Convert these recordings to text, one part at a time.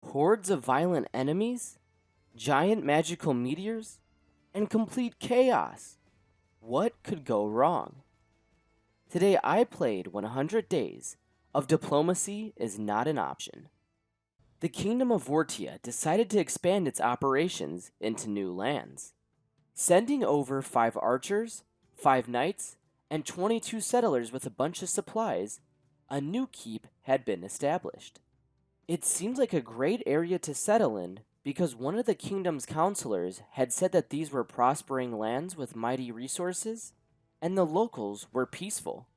Hordes of violent enemies, giant magical meteors, and complete chaos. What could go wrong? Today I played 100 Days of Diplomacy is Not an Option. The Kingdom of Vortia decided to expand its operations into new lands, sending over 5 archers, 5 knights, and 22 settlers with a bunch of supplies. A new keep had been established. It seemed like a great area to settle in because one of the kingdom's counselors had said that these were prospering lands with mighty resources, and the locals were peaceful.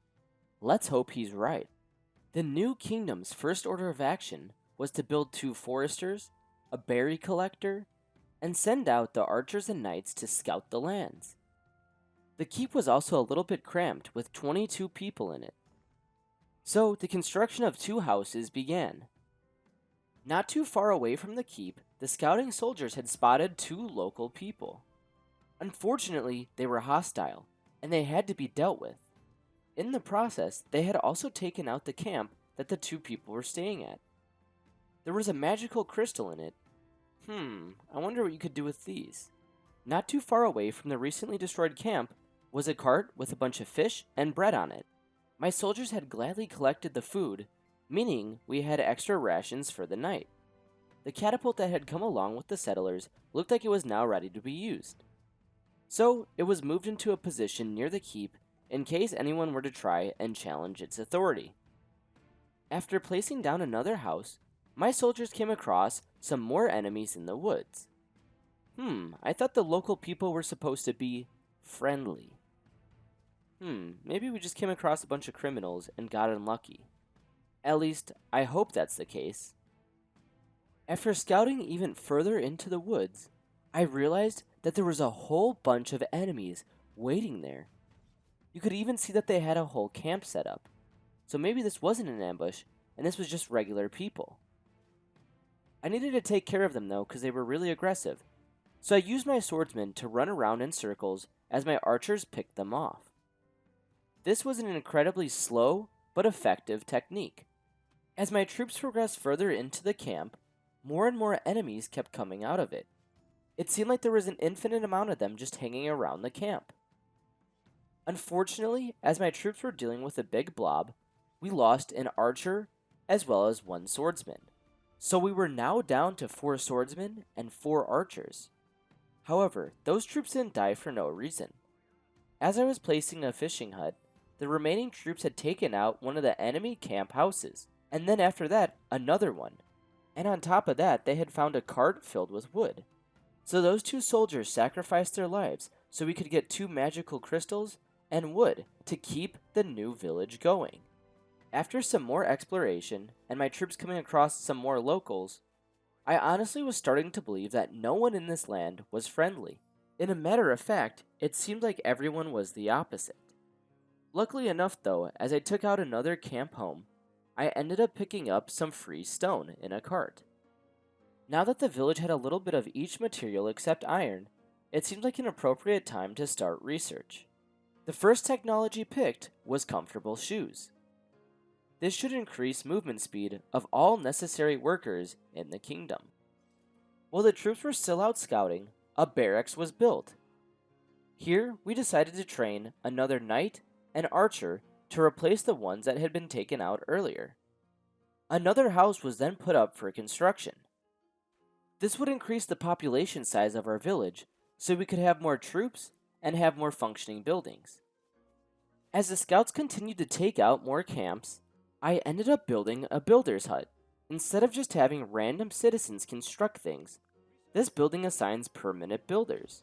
Let's hope he's right. The new kingdom's first order of action was to build 2 foresters, a berry collector, and send out the archers and knights to scout the lands. The keep was also a little bit cramped with 22 people in it. So the construction of 2 houses began. Not too far away from the keep, the scouting soldiers had spotted 2 local people. Unfortunately, they were hostile, and they had to be dealt with. In the process, they had also taken out the camp that the 2 people were staying at. There was a magical crystal in it. I wonder what you could do with these. Not too far away from the recently destroyed camp was a cart with a bunch of fish and bread on it. My soldiers had gladly collected the food, meaning we had extra rations for the night. The catapult that had come along with the settlers looked like it was now ready to be used. So it was moved into a position near the keep in case anyone were to try and challenge its authority. After placing down another house, my soldiers came across some more enemies in the woods. I thought the local people were supposed to be friendly. Maybe we just came across a bunch of criminals and got unlucky. At least, I hope that's the case. After scouting even further into the woods, I realized that there was a whole bunch of enemies waiting there. You could even see that they had a whole camp set up. So maybe this wasn't an ambush, and this was just regular people. I needed to take care of them though, because they were really aggressive. So I used my swordsmen to run around in circles as my archers picked them off. This was an incredibly slow but effective technique. As my troops progressed further into the camp, more and more enemies kept coming out of it. It seemed like there was an infinite amount of them just hanging around the camp. Unfortunately, as my troops were dealing with a big blob, we lost an archer as well as 1 swordsman. So we were now down to 4 swordsmen and 4 archers. However, those troops didn't die for no reason. As I was placing a fishing hut, the remaining troops had taken out one of the enemy camp houses, and then after that, another one. And on top of that, they had found a cart filled with wood. So those 2 soldiers sacrificed their lives so we could get 2 magical crystals and wood to keep the new village going. After some more exploration, and my troops coming across some more locals, I honestly was starting to believe that no one in this land was friendly. In a matter of fact, it seemed like everyone was the opposite. Luckily enough though, as I took out another camp home, I ended up picking up some free stone in a cart. Now that the village had a little bit of each material except iron, it seemed like an appropriate time to start research. The first technology picked was comfortable shoes. This should increase movement speed of all necessary workers in the kingdom. While the troops were still out scouting, a barracks was built. Here, we decided to train another knight and archer to replace the ones that had been taken out earlier. Another house was then put up for construction. This would increase the population size of our village so we could have more troops and have more functioning buildings. As the scouts continued to take out more camps, I ended up building a builder's hut. Instead of just having random citizens construct things, this building assigns permanent builders.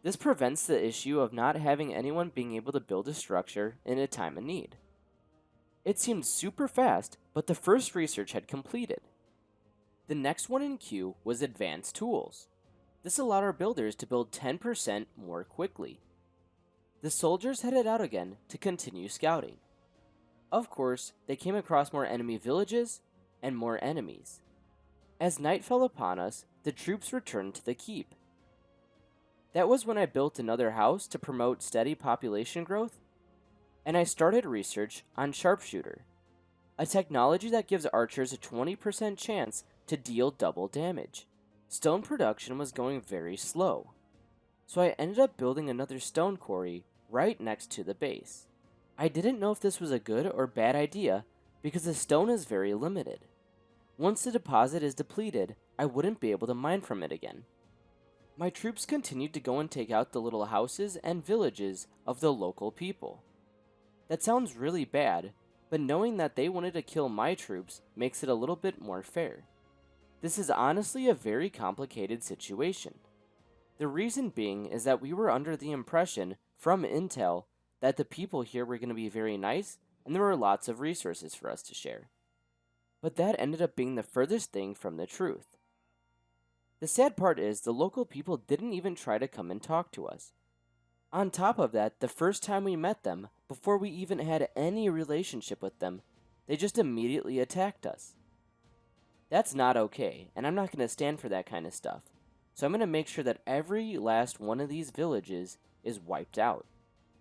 This prevents the issue of not having anyone being able to build a structure in a time of need. It seemed super fast, but the first research had completed. The next one in queue was advanced tools. This allowed our builders to build 10% more quickly. The soldiers headed out again to continue scouting. Of course, they came across more enemy villages and more enemies. As night fell upon us, the troops returned to the keep. That was when I built another house to promote steady population growth, and I started research on sharpshooter, a technology that gives archers a 20% chance to deal double damage. Stone production was going very slow, so I ended up building another stone quarry right next to the base. I didn't know if this was a good or bad idea because the stone is very limited. Once the deposit is depleted, I wouldn't be able to mine from it again. My troops continued to go and take out the little houses and villages of the local people. That sounds really bad, but knowing that they wanted to kill my troops makes it a little bit more fair. This is honestly a very complicated situation. The reason being is that we were under the impression from Intel that the people here were going to be very nice and there were lots of resources for us to share. But that ended up being the furthest thing from the truth. The sad part is the local people didn't even try to come and talk to us. On top of that, the first time we met them, before we even had any relationship with them, they just immediately attacked us. That's not okay, and I'm not going to stand for that kind of stuff. So I'm going to make sure that every last one of these villages is wiped out.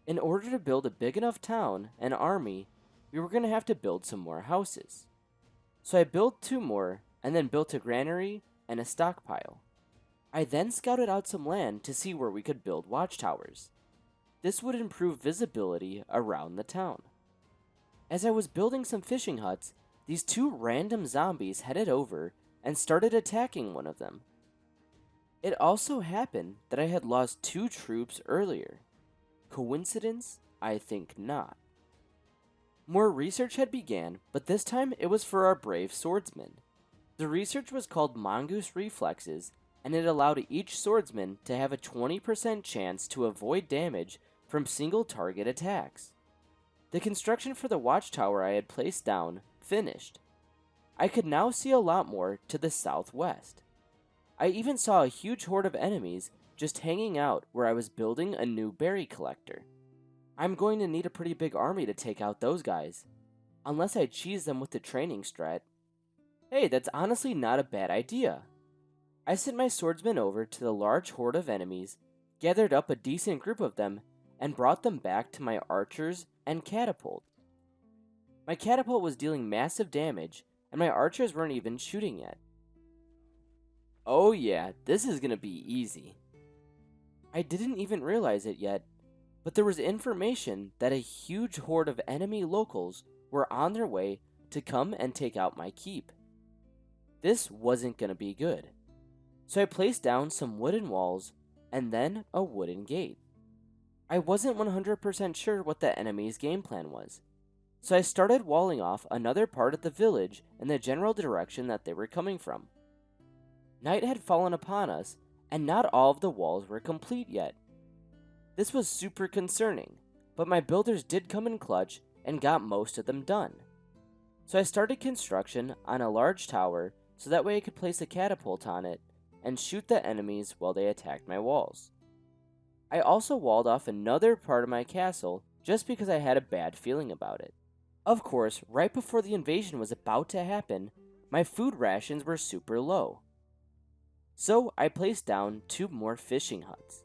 In order to build a big enough town and army, we were going to have to build some more houses. So I built 2 more, and then built a granary and a stockpile. I then scouted out some land to see where we could build watchtowers. This would improve visibility around the town. As I was building some fishing huts, these 2 random zombies headed over and started attacking one of them. It also happened that I had lost 2 troops earlier. Coincidence? I think not. More research had began, but this time it was for our brave swordsmen. The research was called Mongoose Reflexes, and it allowed each swordsman to have a 20% chance to avoid damage from single target attacks. The construction for the watchtower I had placed down finished. I could now see a lot more to the southwest. I even saw a huge horde of enemies just hanging out where I was building a new berry collector. I'm going to need a pretty big army to take out those guys, unless I cheese them with the training strat. Hey, that's honestly not a bad idea. I sent my swordsmen over to the large horde of enemies, gathered up a decent group of them, and brought them back to my archers and catapult. My catapult was dealing massive damage, and my archers weren't even shooting yet. Oh yeah, this is gonna be easy. I didn't even realize it yet, but there was information that a huge horde of enemy locals were on their way to come and take out my keep. This wasn't gonna be good. So I placed down some wooden walls and then a wooden gate. I wasn't 100% sure what the enemy's game plan was, so I started walling off another part of the village in the general direction that they were coming from. Night had fallen upon us, and not all of the walls were complete yet. This was super concerning, but my builders did come in clutch and got most of them done. So I started construction on a large tower so that way I could place a catapult on it and shoot the enemies while they attacked my walls. I also walled off another part of my castle just because I had a bad feeling about it. Of course, right before the invasion was about to happen, my food rations were super low. So I placed down 2 more fishing huts.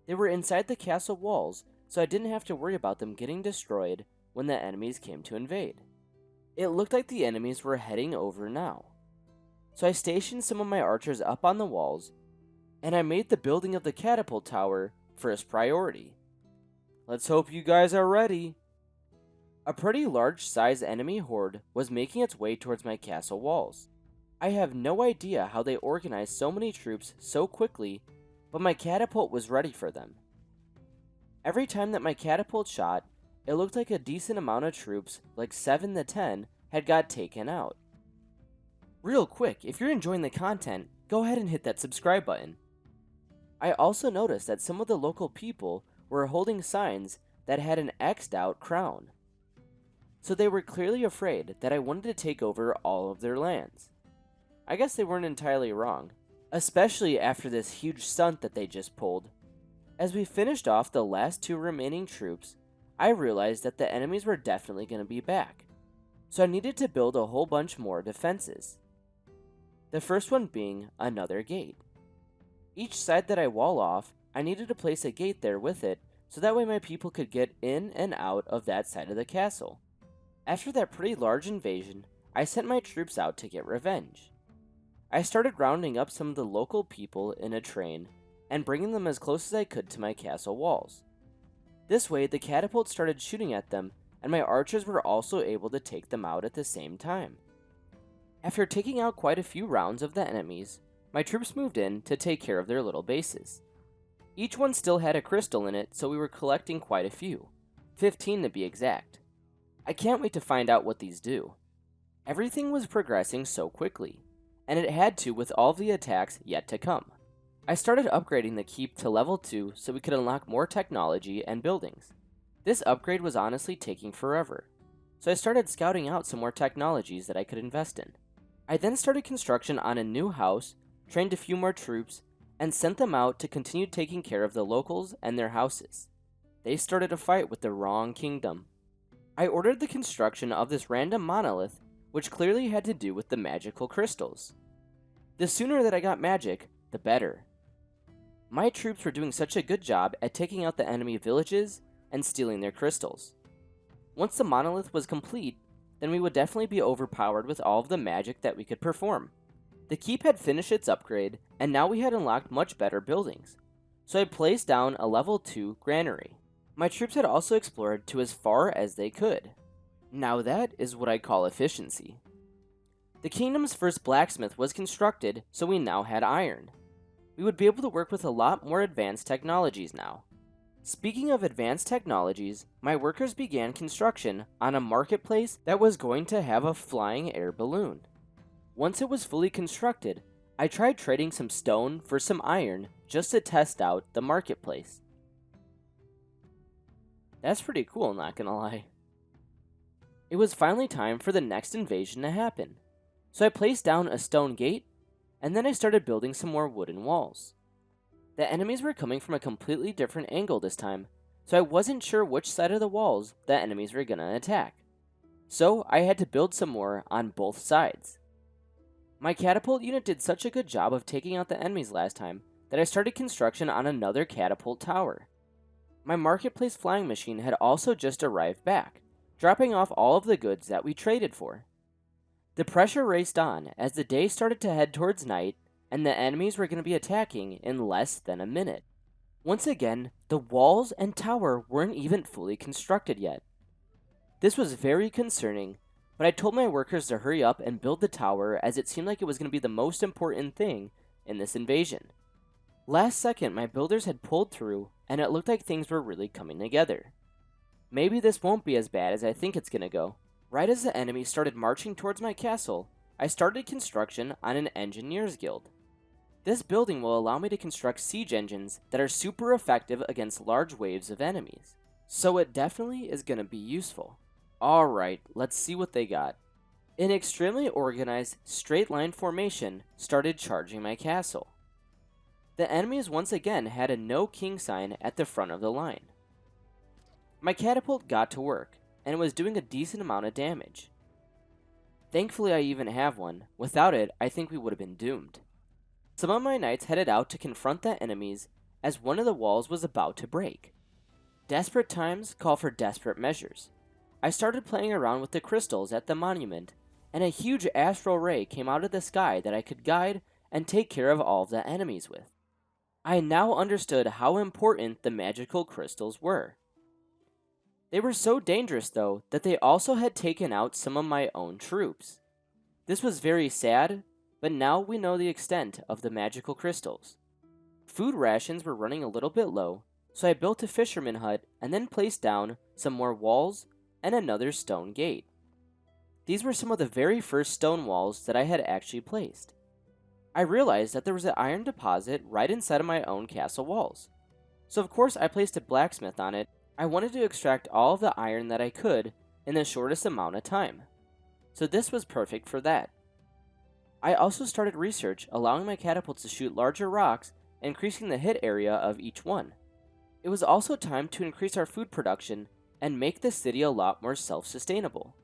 They were inside the castle walls, so I didn't have to worry about them getting destroyed when the enemies came to invade. It looked like the enemies were heading over now. So I stationed some of my archers up on the walls, and I made the building of the catapult tower first priority. Let's hope you guys are ready. A pretty large size enemy horde was making its way towards my castle walls. I have no idea how they organized so many troops so quickly, but my catapult was ready for them. Every time that my catapult shot, it looked like a decent amount of troops, like 7 to 10, had got taken out. Real quick, if you're enjoying the content, go ahead and hit that subscribe button. I also noticed that some of the local people were holding signs that had an X'd out crown. So they were clearly afraid that I wanted to take over all of their lands. I guess they weren't entirely wrong, especially after this huge stunt that they just pulled. As we finished off the last 2 remaining troops, I realized that the enemies were definitely going to be back, so I needed to build a whole bunch more defenses. The first one being another gate. Each side that I wall off, I needed to place a gate there with it, so that way my people could get in and out of that side of the castle. After that pretty large invasion, I sent my troops out to get revenge. I started rounding up some of the local people in a train and bringing them as close as I could to my castle walls. This way, the catapults started shooting at them, and my archers were also able to take them out at the same time. After taking out quite a few rounds of the enemies, my troops moved in to take care of their little bases. Each one still had a crystal in it, so we were collecting quite a few, 15 to be exact. I can't wait to find out what these do. Everything was progressing so quickly, and it had to with all the attacks yet to come. I started upgrading the keep to level 2 so we could unlock more technology and buildings. This upgrade was honestly taking forever, so I started scouting out some more technologies that I could invest in. I then started construction on a new house, trained a few more troops, and sent them out to continue taking care of the locals and their houses. They started a fight with the wrong kingdom. I ordered the construction of this random monolith, which clearly had to do with the magical crystals. The sooner that I got magic, the better. My troops were doing such a good job at taking out the enemy villages and stealing their crystals. Once the monolith was complete, then we would definitely be overpowered with all of the magic that we could perform. The keep had finished its upgrade, and now we had unlocked much better buildings, so I placed down a level 2 granary. My troops had also explored to as far as they could. Now that is what I call efficiency. The kingdom's first blacksmith was constructed, so we now had iron. We would be able to work with a lot more advanced technologies now. Speaking of advanced technologies, my workers began construction on a marketplace that was going to have a flying air balloon. Once it was fully constructed, I tried trading some stone for some iron just to test out the marketplace. That's pretty cool, not gonna lie. It was finally time for the next invasion to happen, so I placed down a stone gate, and then I started building some more wooden walls. The enemies were coming from a completely different angle this time, so I wasn't sure which side of the walls the enemies were gonna attack. So I had to build some more on both sides. My catapult unit did such a good job of taking out the enemies last time that I started construction on another catapult tower. My marketplace flying machine had also just arrived back, dropping off all of the goods that we traded for. The pressure raced on as the day started to head towards night, and the enemies were going to be attacking in less than a minute. Once again, the walls and tower weren't even fully constructed yet. This was very concerning, but I told my workers to hurry up and build the tower as it seemed like it was going to be the most important thing in this invasion. Last second, my builders had pulled through, and it looked like things were really coming together. Maybe this won't be as bad as I think it's going to go. Right as the enemy started marching towards my castle, I started construction on an engineer's guild. This building will allow me to construct siege engines that are super effective against large waves of enemies, so it definitely is going to be useful. Alright, let's see what they got. An extremely organized, straight line formation started charging my castle. The enemies once again had a no king sign at the front of the line. My catapult got to work, and was doing a decent amount of damage. Thankfully I even have one. Without it, I think we would have been doomed. Some of my knights headed out to confront the enemies as one of the walls was about to break. Desperate times call for desperate measures. I started playing around with the crystals at the monument, and a huge astral ray came out of the sky that I could guide and take care of all of the enemies with. I now understood how important the magical crystals were. They were so dangerous, though, that they also had taken out some of my own troops. This was very sad, but now we know the extent of the magical crystals. Food rations were running a little bit low, so I built a fisherman hut and then placed down some more walls and another stone gate. These were some of the very first stone walls that I had actually placed. I realized that there was an iron deposit right inside of my own castle walls. So of course I placed a blacksmith on it. I wanted to extract all of the iron that I could in the shortest amount of time. So this was perfect for that. I also started research allowing my catapults to shoot larger rocks, increasing the hit area of each one. It was also time to increase our food production and make the city a lot more self-sustainable.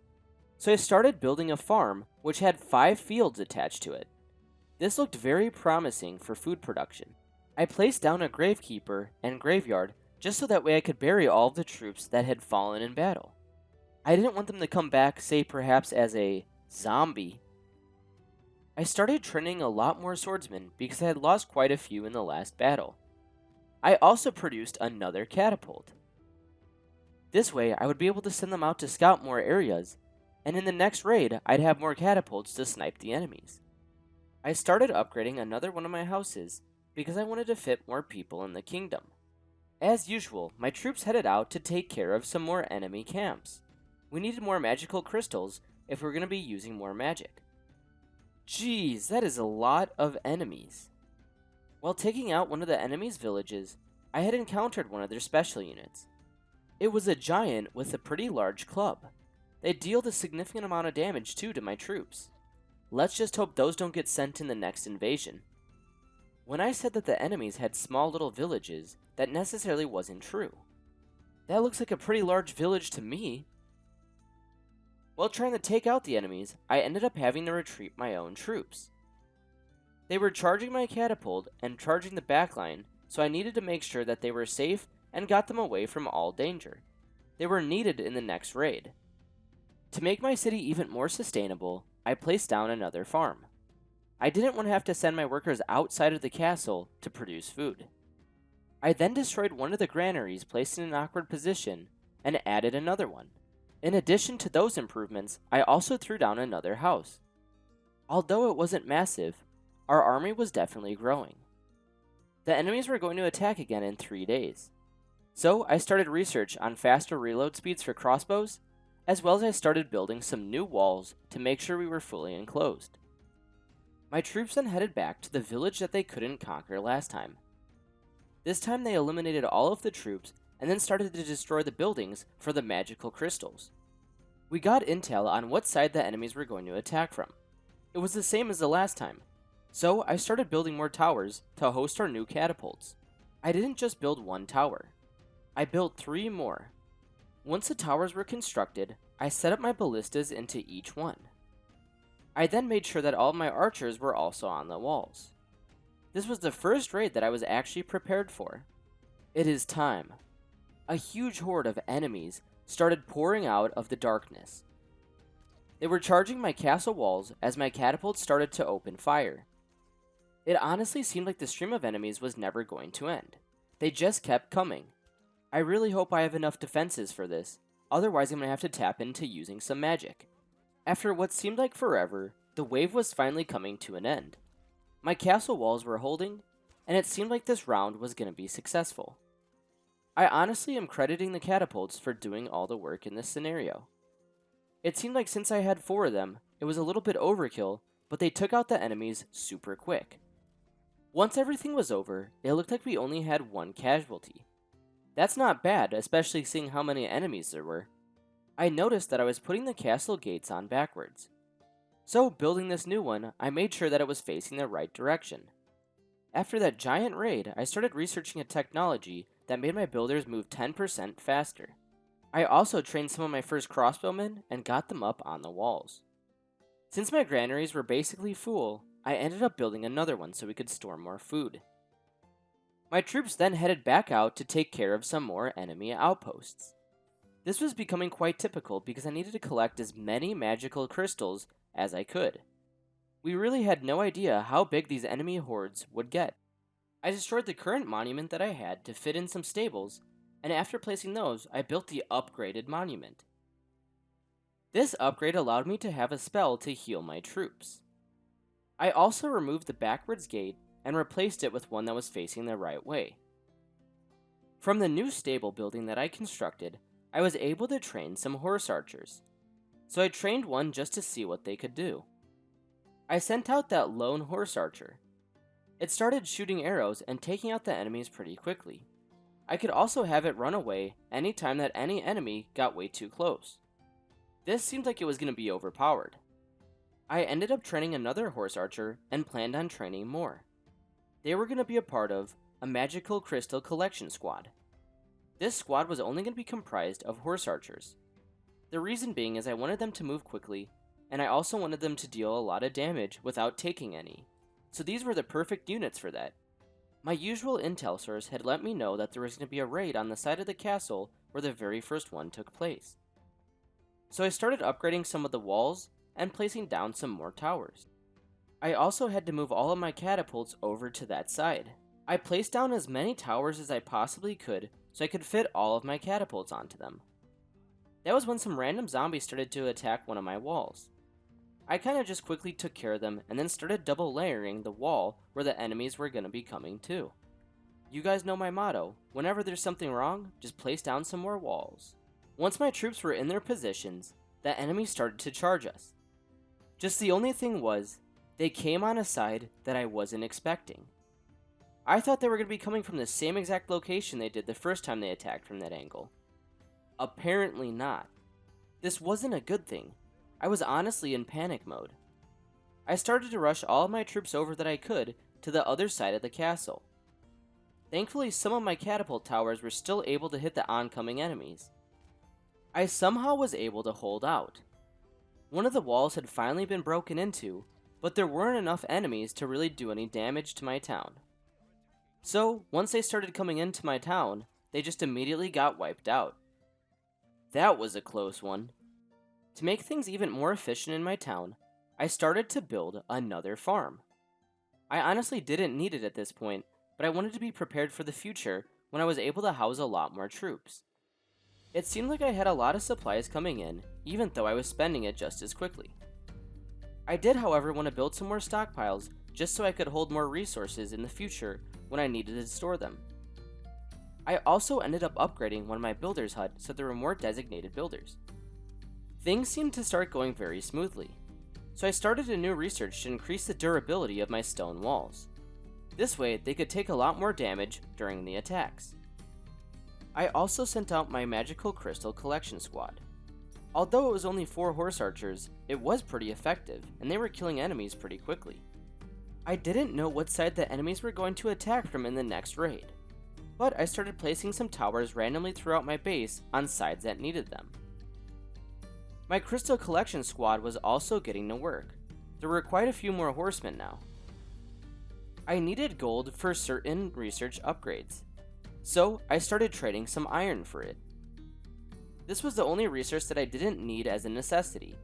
So I started building a farm which had 5 fields attached to it. This looked very promising for food production. I placed down a gravekeeper and graveyard just so that way I could bury all of the troops that had fallen in battle. I didn't want them to come back, say perhaps as a zombie. I started training a lot more swordsmen because I had lost quite a few in the last battle. I also produced another catapult. This way, I would be able to send them out to scout more areas, and in the next raid, I'd have more catapults to snipe the enemies. I started upgrading another one of my houses because I wanted to fit more people in the kingdom. As usual, my troops headed out to take care of some more enemy camps. We needed more magical crystals if we're going to be using more magic. Jeez, that is a lot of enemies. While taking out one of the enemy's villages, I had encountered one of their special units. It was a giant with a pretty large club. They dealt a significant amount of damage too to my troops. Let's just hope those don't get sent in the next invasion. When I said that the enemies had small little villages, that necessarily wasn't true. That looks like a pretty large village to me. While trying to take out the enemies, I ended up having to retreat my own troops. They were charging my catapult and charging the backline, so I needed to make sure that they were safe and got them away from all danger. They were needed in the next raid. To make my city even more sustainable, I placed down another farm. I didn't want to have to send my workers outside of the castle to produce food. I then destroyed one of the granaries placed in an awkward position and added another one. In addition to those improvements, I also threw down another house. Although it wasn't massive, our army was definitely growing. The enemies were going to attack again in 3 days. So I started research on faster reload speeds for crossbows, as well as I started building some new walls to make sure we were fully enclosed. My troops then headed back to the village that they couldn't conquer last time. This time they eliminated all of the troops and then started to destroy the buildings for the magical crystals. We got intel on what side the enemies were going to attack from. It was the same as the last time, so I started building more towers to host our new catapults. I didn't just build one tower. I built 3 more. Once the towers were constructed, I set up my ballistas into each one. I then made sure that all of my archers were also on the walls. This was the first raid that I was actually prepared for. It is time. A huge horde of enemies started pouring out of the darkness. They were charging my castle walls as my catapults started to open fire. It honestly seemed like the stream of enemies was never going to end. They just kept coming. I really hope I have enough defenses for this, otherwise I'm going to have to tap into using some magic. After what seemed like forever, the wave was finally coming to an end. My castle walls were holding, and it seemed like this round was going to be successful. I honestly am crediting the catapults for doing all the work in this scenario. It seemed like since I had 4 of them, it was a little bit overkill, but they took out the enemies super quick. Once everything was over, it looked like we only had 1 casualty. That's not bad, especially seeing how many enemies there were. I noticed that I was putting the castle gates on backwards. So, building this new one, I made sure that it was facing the right direction. After that giant raid, I started researching a technology that made my builders move 10% faster. I also trained some of my first crossbowmen and got them up on the walls. Since my granaries were basically full, I ended up building another one so we could store more food. My troops then headed back out to take care of some more enemy outposts. This was becoming quite typical because I needed to collect as many magical crystals as I could. We really had no idea how big these enemy hordes would get. I destroyed the current monument that I had to fit in some stables, and after placing those, I built the upgraded monument. This upgrade allowed me to have a spell to heal my troops. I also removed the backwards gate and replaced it with one that was facing the right way. From the new stable building that I constructed, I was able to train some horse archers. So I trained one just to see what they could do. I sent out that lone horse archer. It started shooting arrows and taking out the enemies pretty quickly. I could also have it run away anytime that any enemy got way too close. This seemed like it was going to be overpowered. I ended up training another horse archer and planned on training more. They were going to be a part of a magical crystal collection squad. This squad was only going to be comprised of horse archers. The reason being is I wanted them to move quickly, and I also wanted them to deal a lot of damage without taking any. So these were the perfect units for that. My usual intel source had let me know that there was going to be a raid on the side of the castle where the very first one took place. So I started upgrading some of the walls and placing down some more towers. I also had to move all of my catapults over to that side. I placed down as many towers as I possibly could so I could fit all of my catapults onto them. That was when some random zombies started to attack one of my walls. I kinda just quickly took care of them and then started double layering the wall where the enemies were gonna be coming to. You guys know my motto, whenever there's something wrong, just place down some more walls. Once my troops were in their positions, the enemies started to charge us. Just the only thing was, they came on a side that I wasn't expecting. I thought they were going to be coming from the same exact location they did the first time they attacked from that angle. Apparently not. This wasn't a good thing. I was honestly in panic mode. I started to rush all of my troops over that I could to the other side of the castle. Thankfully, some of my catapult towers were still able to hit the oncoming enemies. I somehow was able to hold out. One of the walls had finally been broken into, but there weren't enough enemies to really do any damage to my town. So, once they started coming into my town, they just immediately got wiped out. That was a close one. To make things even more efficient in my town, I started to build another farm. I honestly didn't need it at this point, but I wanted to be prepared for the future when I was able to house a lot more troops. It seemed like I had a lot of supplies coming in, even though I was spending it just as quickly. I did, however, want to build some more stockpiles just so I could hold more resources in the future when I needed to store them. I also ended up upgrading one of my builder's hut so there were more designated builders. Things seemed to start going very smoothly, so I started a new research to increase the durability of my stone walls. This way, they could take a lot more damage during the attacks. I also sent out my magical crystal collection squad. Although it was only 4 horse archers, it was pretty effective, and they were killing enemies pretty quickly. I didn't know what side the enemies were going to attack from in the next raid, but I started placing some towers randomly throughout my base on sides that needed them. My crystal collection squad was also getting to work. There were quite a few more horsemen now. I needed gold for certain research upgrades, so I started trading some iron for it. This was the only resource that I didn't need as a necessity,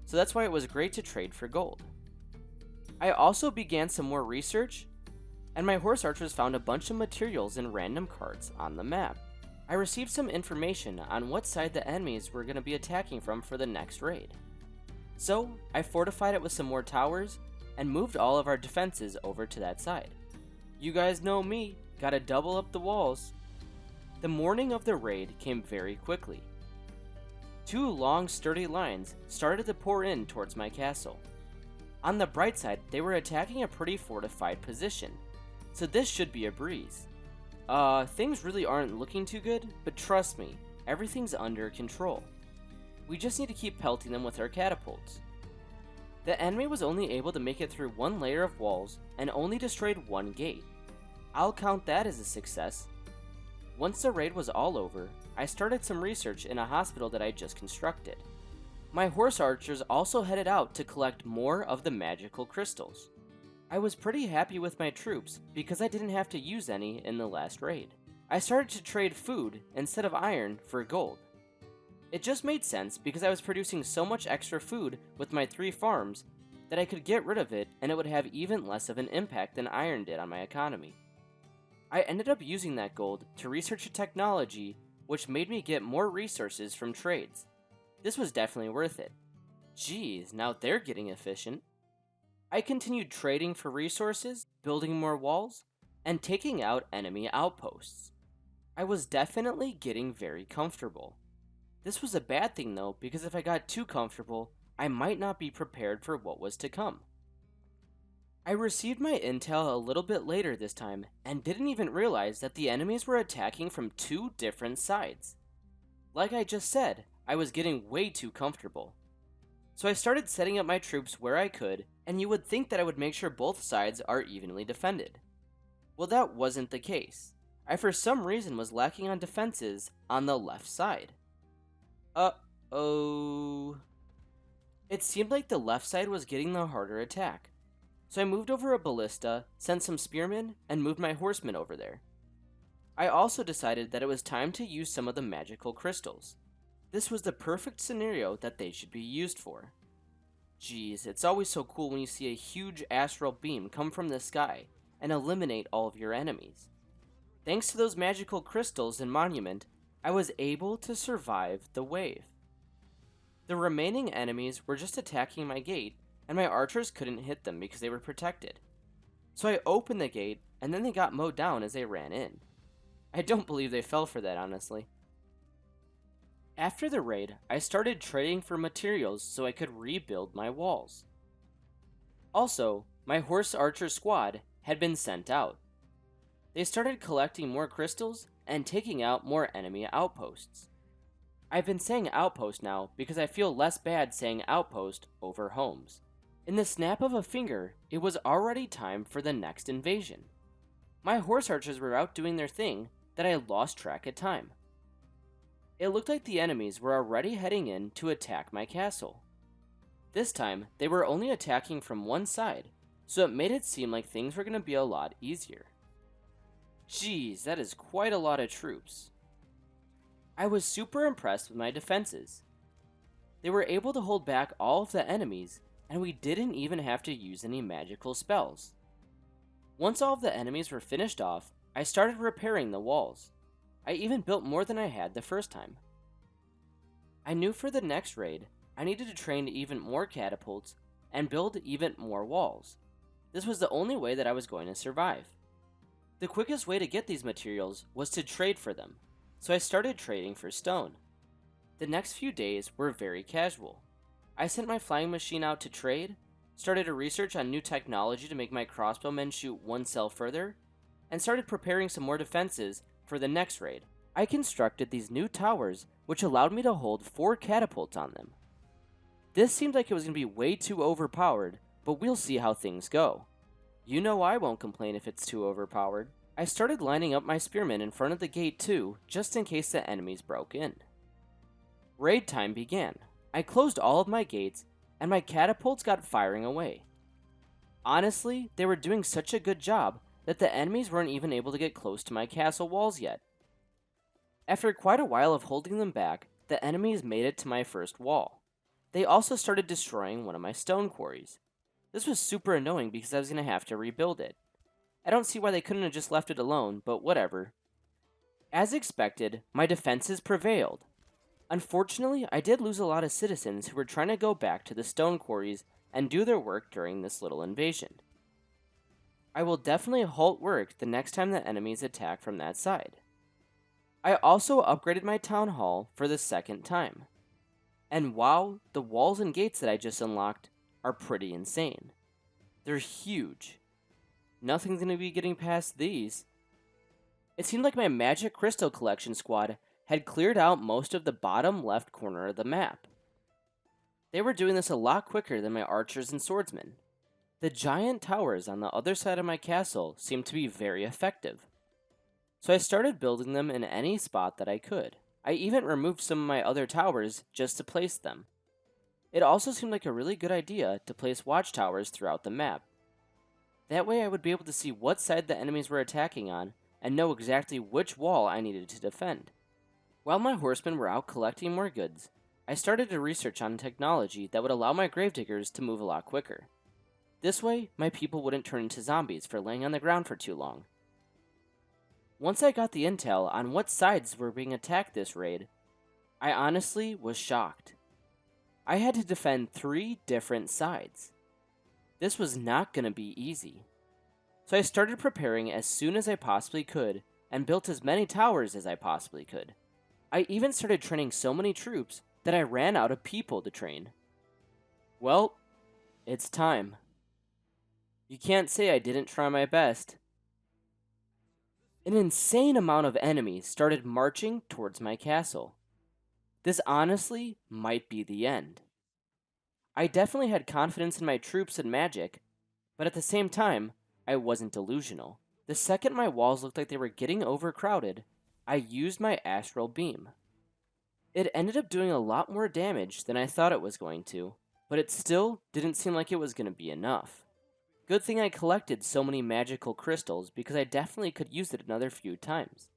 so that's why it was great to trade for gold. I also began some more research, and my horse archers found a bunch of materials in random carts on the map. I received some information on what side the enemies were going to be attacking from for the next raid. So, I fortified it with some more towers, and moved all of our defenses over to that side. You guys know me, gotta double up the walls. The morning of the raid came very quickly. 2 long, sturdy lines started to pour in towards my castle. On the bright side, they were attacking a pretty fortified position, so this should be a breeze. Things really aren't looking too good, but trust me, everything's under control. We just need to keep pelting them with our catapults. The enemy was only able to make it through 1 layer of walls and only destroyed 1 gate. I'll count that as a success. Once the raid was all over, I started some research in a hospital that I just constructed. My horse archers also headed out to collect more of the magical crystals. I was pretty happy with my troops because I didn't have to use any in the last raid. I started to trade food instead of iron for gold. It just made sense because I was producing so much extra food with my 3 farms that I could get rid of it and it would have even less of an impact than iron did on my economy. I ended up using that gold to research a technology which made me get more resources from trades. This was definitely worth it. Geez, now they're getting efficient. I continued trading for resources, building more walls, and taking out enemy outposts. I was definitely getting very comfortable. This was a bad thing though, because if I got too comfortable, I might not be prepared for what was to come. I received my intel a little bit later this time, and didn't even realize that the enemies were attacking from 2 different sides. Like I just said, I was getting way too comfortable. So I started setting up my troops where I could, and you would think that I would make sure both sides are evenly defended. Well, that wasn't the case. I for some reason was lacking on defenses on the left side. Uh-oh. It seemed like the left side was getting the harder attack. So I moved over a ballista, sent some spearmen, and moved my horsemen over there. I also decided that it was time to use some of the magical crystals. This was the perfect scenario that they should be used for. Geez, it's always so cool when you see a huge astral beam come from the sky and eliminate all of your enemies. Thanks to those magical crystals in Monument, I was able to survive the wave. The remaining enemies were just attacking my gate, and my archers couldn't hit them because they were protected. So I opened the gate, and then they got mowed down as they ran in. I don't believe they fell for that, honestly. After the raid, I started trading for materials so I could rebuild my walls. Also, my horse archer squad had been sent out. They started collecting more crystals and taking out more enemy outposts. I've been saying outpost now because I feel less bad saying outpost over homes. In the snap of a finger, it was already time for the next invasion. My horse archers were out doing their thing that I lost track of time. It looked like the enemies were already heading in to attack my castle. This time, they were only attacking from one side, so it made it seem like things were going to be a lot easier. Geez, that is quite a lot of troops. I was super impressed with my defenses. They were able to hold back all of the enemies, and we didn't even have to use any magical spells. Once all of the enemies were finished off, I started repairing the walls. I even built more than I had the first time. I knew for the next raid, I needed to train even more catapults and build even more walls. This was the only way that I was going to survive. The quickest way to get these materials was to trade for them, so I started trading for stone. The next few days were very casual. I sent my flying machine out to trade, started a research on new technology to make my crossbowmen shoot one cell further, and started preparing some more defenses for the next raid. I constructed these new towers which allowed me to hold 4 catapults on them. This seemed like it was going to be way too overpowered, but we'll see how things go. You know I won't complain if it's too overpowered. I started lining up my spearmen in front of the gate too, just in case the enemies broke in. Raid time began. I closed all of my gates, and my catapults got firing away. Honestly, they were doing such a good job that the enemies weren't even able to get close to my castle walls yet. After quite a while of holding them back, the enemies made it to my first wall. They also started destroying one of my stone quarries. This was super annoying because I was going to have to rebuild it. I don't see why they couldn't have just left it alone, but whatever. As expected, my defenses prevailed. Unfortunately, I did lose a lot of citizens who were trying to go back to the stone quarries and do their work during this little invasion. I will definitely halt work the next time the enemies attack from that side. I also upgraded my town hall for the second time. And wow, the walls and gates that I just unlocked are pretty insane. They're huge. Nothing's going to be getting past these. It seemed like my magic crystal collection squad had cleared out most of the bottom left corner of the map. They were doing this a lot quicker than my archers and swordsmen. The giant towers on the other side of my castle seemed to be very effective. So I started building them in any spot that I could. I even removed some of my other towers just to place them. It also seemed like a really good idea to place watchtowers throughout the map. That way I would be able to see what side the enemies were attacking on and know exactly which wall I needed to defend. While my horsemen were out collecting more goods, I started to research on technology that would allow my gravediggers to move a lot quicker. This way, my people wouldn't turn into zombies for laying on the ground for too long. Once I got the intel on what sides were being attacked this raid, I honestly was shocked. I had to defend 3 different sides. This was not going to be easy. So I started preparing as soon as I possibly could and built as many towers as I possibly could. I even started training so many troops that I ran out of people to train. Well, it's time. You can't say I didn't try my best. An insane amount of enemies started marching towards my castle. This honestly might be the end. I definitely had confidence in my troops and magic, but at the same time, I wasn't delusional. The second my walls looked like they were getting overcrowded, I used my astral beam. It ended up doing a lot more damage than I thought it was going to, but it still didn't seem like it was going to be enough. Good thing I collected so many magical crystals because I definitely could use it another few times.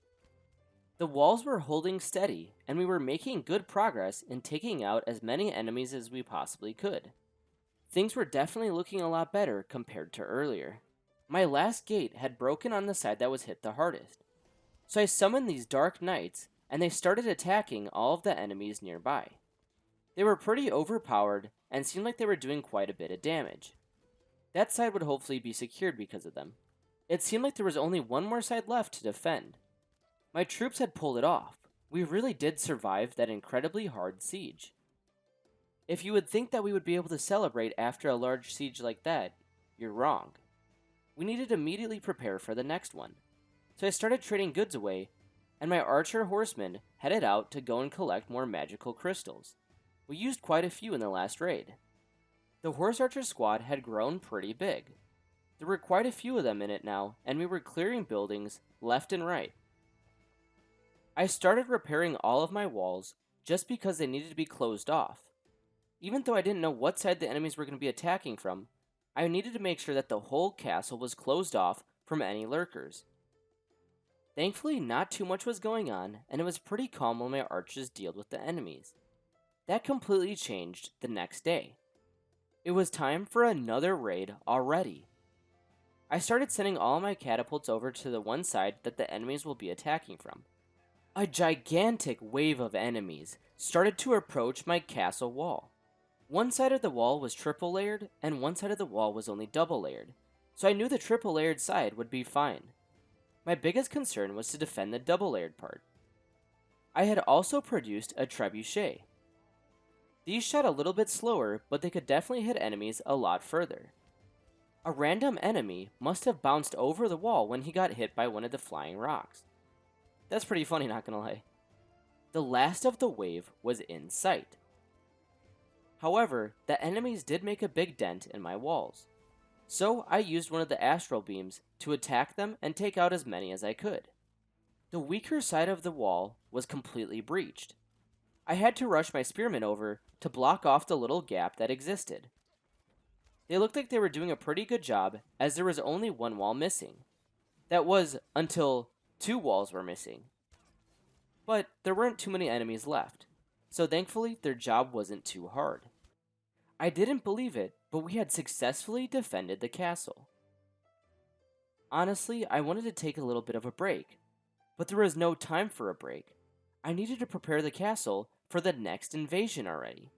The walls were holding steady, and we were making good progress in taking out as many enemies as we possibly could. Things were definitely looking a lot better compared to earlier. My last gate had broken on the side that was hit the hardest, so I summoned these Dark Knights and they started attacking all of the enemies nearby. They were pretty overpowered and seemed like they were doing quite a bit of damage. That side would hopefully be secured because of them. It seemed like there was only one more side left to defend. My troops had pulled it off. We really did survive that incredibly hard siege. If you would think that we would be able to celebrate after a large siege like that, you're wrong. We needed to immediately prepare for the next one. So I started trading goods away, and my archer horsemen headed out to go and collect more magical crystals. We used quite a few in the last raid. The horse archer squad had grown pretty big. There were quite a few of them in it now, and we were clearing buildings left and right. I started repairing all of my walls just because they needed to be closed off. Even though I didn't know what side the enemies were going to be attacking from, I needed to make sure that the whole castle was closed off from any lurkers. Thankfully, not too much was going on, and it was pretty calm while my archers dealt with the enemies. That completely changed the next day. It was time for another raid already. I started sending all my catapults over to the one side that the enemies will be attacking from. A gigantic wave of enemies started to approach my castle wall. One side of the wall was triple layered, and one side of the wall was only double layered, so I knew the triple layered side would be fine. My biggest concern was to defend the double layered part. I had also produced a trebuchet. These shot a little bit slower, but they could definitely hit enemies a lot further. A random enemy must have bounced over the wall when he got hit by one of the flying rocks. That's pretty funny, not gonna lie. The last of the wave was in sight. However, the enemies did make a big dent in my walls, so I used one of the astral beams to attack them and take out as many as I could. The weaker side of the wall was completely breached. I had to rush my spearmen over to block off the little gap that existed. They looked like they were doing a pretty good job, as there was only one wall missing. That was until 2 walls were missing. But there weren't too many enemies left, so thankfully their job wasn't too hard. I didn't believe it, but we had successfully defended the castle. Honestly, I wanted to take a little bit of a break, but there was no time for a break. I needed to prepare the castle for the next invasion already.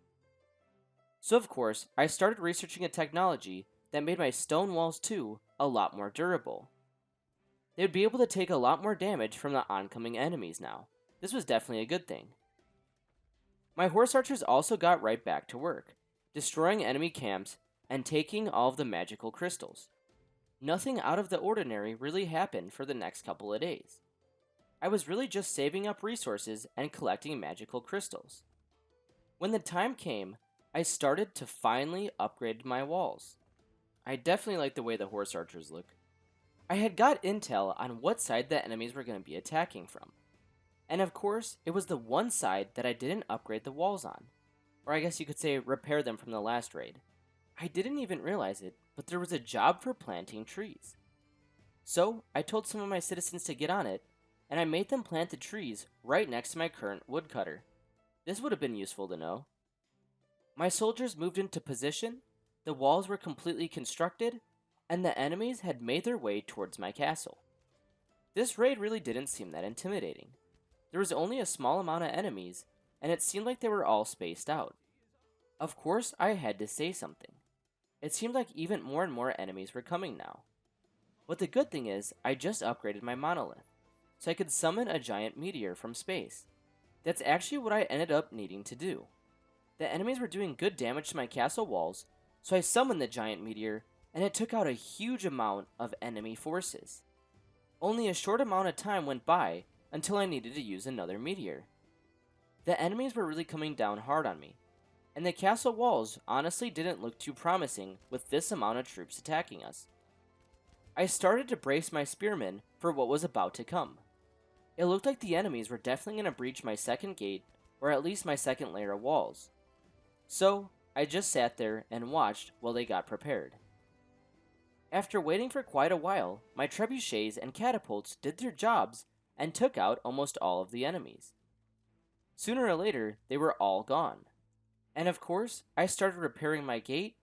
So of course, I started researching a technology that made my stone walls too a lot more durable. They would be able to take a lot more damage from the oncoming enemies now. This was definitely a good thing. My horse archers also got right back to work, destroying enemy camps and taking all of the magical crystals. Nothing out of the ordinary really happened for the next couple of days. I was really just saving up resources and collecting magical crystals. When the time came, I started to finally upgrade my walls. I definitely like the way the horse archers look. I had got intel on what side the enemies were going to be attacking from. And of course, it was the one side that I didn't upgrade the walls on. Or I guess you could say repair them from the last raid. I didn't even realize it, but there was a job for planting trees. So I told some of my citizens to get on it, and I made them plant the trees right next to my current woodcutter. This would have been useful to know. My soldiers moved into position, the walls were completely constructed, and the enemies had made their way towards my castle. This raid really didn't seem that intimidating. There was only a small amount of enemies, and it seemed like they were all spaced out. Of course, I had to say something. It seemed like even more and more enemies were coming now. But the good thing is, I just upgraded my monolith, so I could summon a giant meteor from space. That's actually what I ended up needing to do. The enemies were doing good damage to my castle walls, so I summoned the giant meteor, and it took out a huge amount of enemy forces. Only a short amount of time went by until I needed to use another meteor. The enemies were really coming down hard on me, and the castle walls honestly didn't look too promising with this amount of troops attacking us. I started to brace my spearmen for what was about to come. It looked like the enemies were definitely going to breach my second gate, or at least my second layer of walls. So, I just sat there and watched while they got prepared. After waiting for quite a while, my trebuchets and catapults did their jobs and took out almost all of the enemies. Sooner or later, they were all gone. And of course, I started repairing my gate,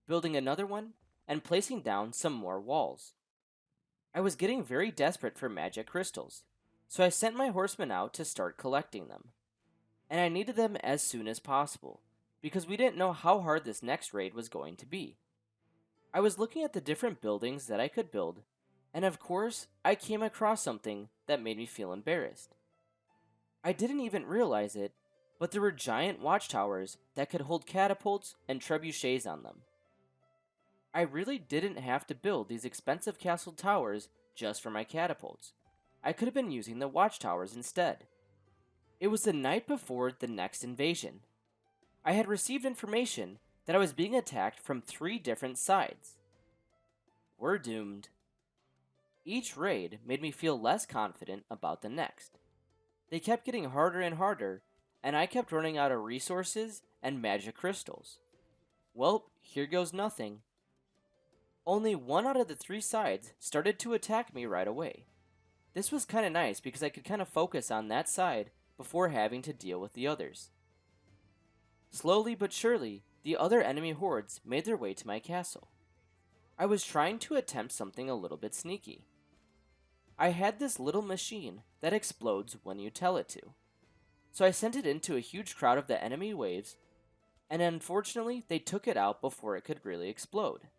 building another one, and placing down some more walls. I was getting very desperate for magic crystals, so I sent my horsemen out to start collecting them. And I needed them as soon as possible, because we didn't know how hard this next raid was going to be. I was looking at the different buildings that I could build, and of course, I came across something that made me feel embarrassed. I didn't even realize it, but there were giant watchtowers that could hold catapults and trebuchets on them. I really didn't have to build these expensive castle towers just for my catapults. I could have been using the watchtowers instead. It was the night before the next invasion. I had received information that I was being attacked from 3 different sides. We're doomed. Each raid made me feel less confident about the next. They kept getting harder and harder, and I kept running out of resources and magic crystals. Well, here goes nothing. Only 1 out of the 3 sides started to attack me right away. This was kinda nice because I could kinda focus on that side before having to deal with the others. Slowly but surely, the other enemy hordes made their way to my castle. I was trying to attempt something a little bit sneaky. I had this little machine that explodes when you tell it to. So I sent it into a huge crowd of the enemy waves, and unfortunately they took it out before it could really explode.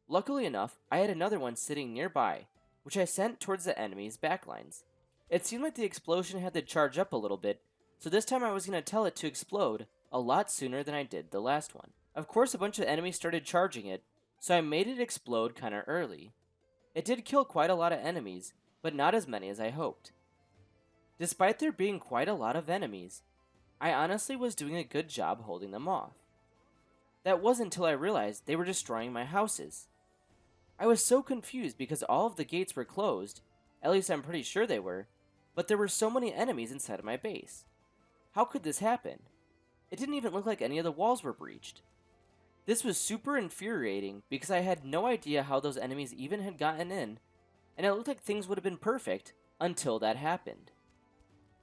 Luckily enough, I had another one sitting nearby, which I sent towards the enemy's backlines. It seemed like the explosion had to charge up a little bit, so this time I was going to tell it to explode a lot sooner than I did the last one. Of course, a bunch of enemies started charging it, so I made it explode kinda early. It did kill quite a lot of enemies, but not as many as I hoped. Despite there being quite a lot of enemies, I honestly was doing a good job holding them off. That wasn't until I realized they were destroying my houses. I was so confused because all of the gates were closed, at least I'm pretty sure they were, but there were so many enemies inside of my base. How could this happen? It didn't even look like any of the walls were breached. This was super infuriating because I had no idea how those enemies even had gotten in, and it looked like things would have been perfect until that happened.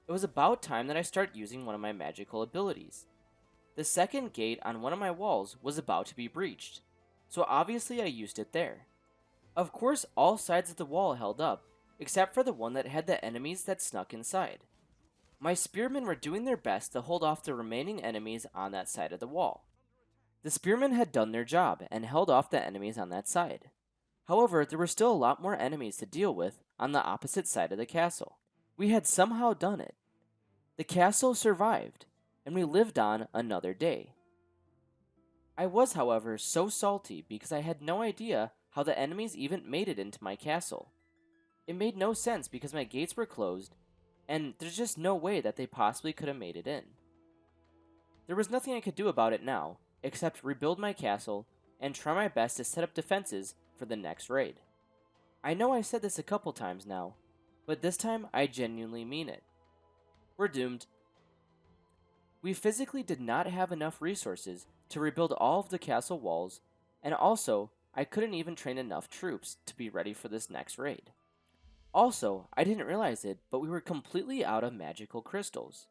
It was about time that I start using one of my magical abilities. The second gate on one of my walls was about to be breached, so obviously I used it there. Of course, all sides of the wall held up, except for the one that had the enemies that snuck inside. My spearmen were doing their best to hold off the remaining enemies on that side of the wall. The spearmen had done their job and held off the enemies on that side. However, there were still a lot more enemies to deal with on the opposite side of the castle. We had somehow done it. The castle survived, and we lived on another day. I was, however, so salty because I had no idea how the enemies even made it into my castle. It made no sense because my gates were closed, and there's just no way that they possibly could have made it in. There was nothing I could do about it now, except rebuild my castle and try my best to set up defenses for the next raid. I know I said this a couple times now, but this time I genuinely mean it. We're doomed. We physically did not have enough resources to rebuild all of the castle walls, and also, I couldn't even train enough troops to be ready for this next raid. Also, I didn't realize it, but we were completely out of magical crystals.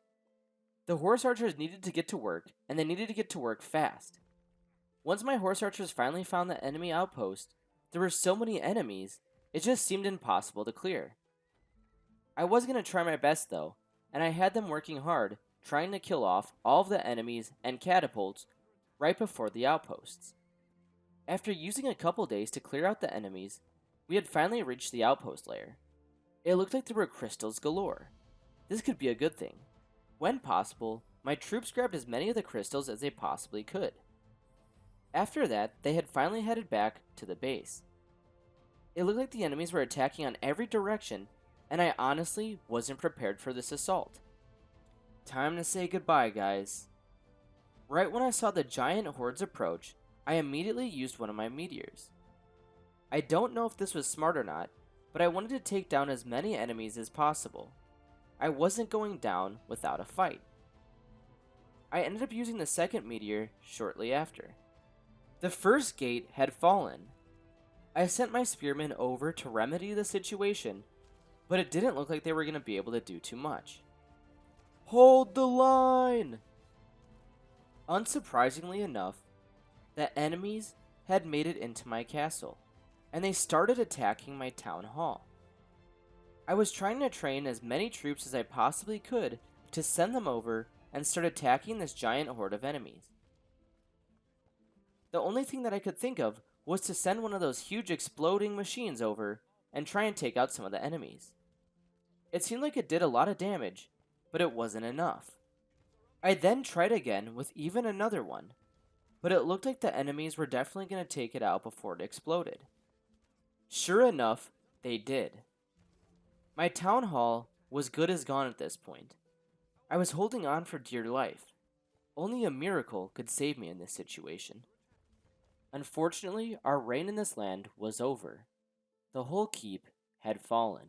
The horse archers needed to get to work, and they needed to get to work fast. Once my horse archers finally found the enemy outpost, there were so many enemies, it just seemed impossible to clear. I was going to try my best though, and I had them working hard, trying to kill off all of the enemies and catapults right before the outposts. After using a couple days to clear out the enemies, we had finally reached the outpost layer. It looked like there were crystals galore. This could be a good thing. When possible, my troops grabbed as many of the crystals as they possibly could. After that, they had finally headed back to the base. It looked like the enemies were attacking on every direction, and I honestly wasn't prepared for this assault. Time to say goodbye, guys. Right when I saw the giant hordes approach, I immediately used one of my meteors. I don't know if this was smart or not, but I wanted to take down as many enemies as possible. I wasn't going down without a fight. I ended up using the second meteor shortly after. The first gate had fallen. I sent my spearmen over to remedy the situation, but it didn't look like they were going to be able to do too much. Hold the line! Unsurprisingly enough, The enemies had made it into my castle, and they started attacking my town hall. I was trying to train as many troops as I possibly could to send them over and start attacking this giant horde of enemies. The only thing that I could think of was to send one of those huge exploding machines over and try and take out some of the enemies. It seemed like it did a lot of damage, but it wasn't enough. I then tried again with even another one, but it looked like the enemies were definitely going to take it out before it exploded. Sure enough, they did. My town hall was good as gone at this point. I was holding on for dear life. Only a miracle could save me in this situation. Unfortunately, our reign in this land was over. The whole keep had fallen.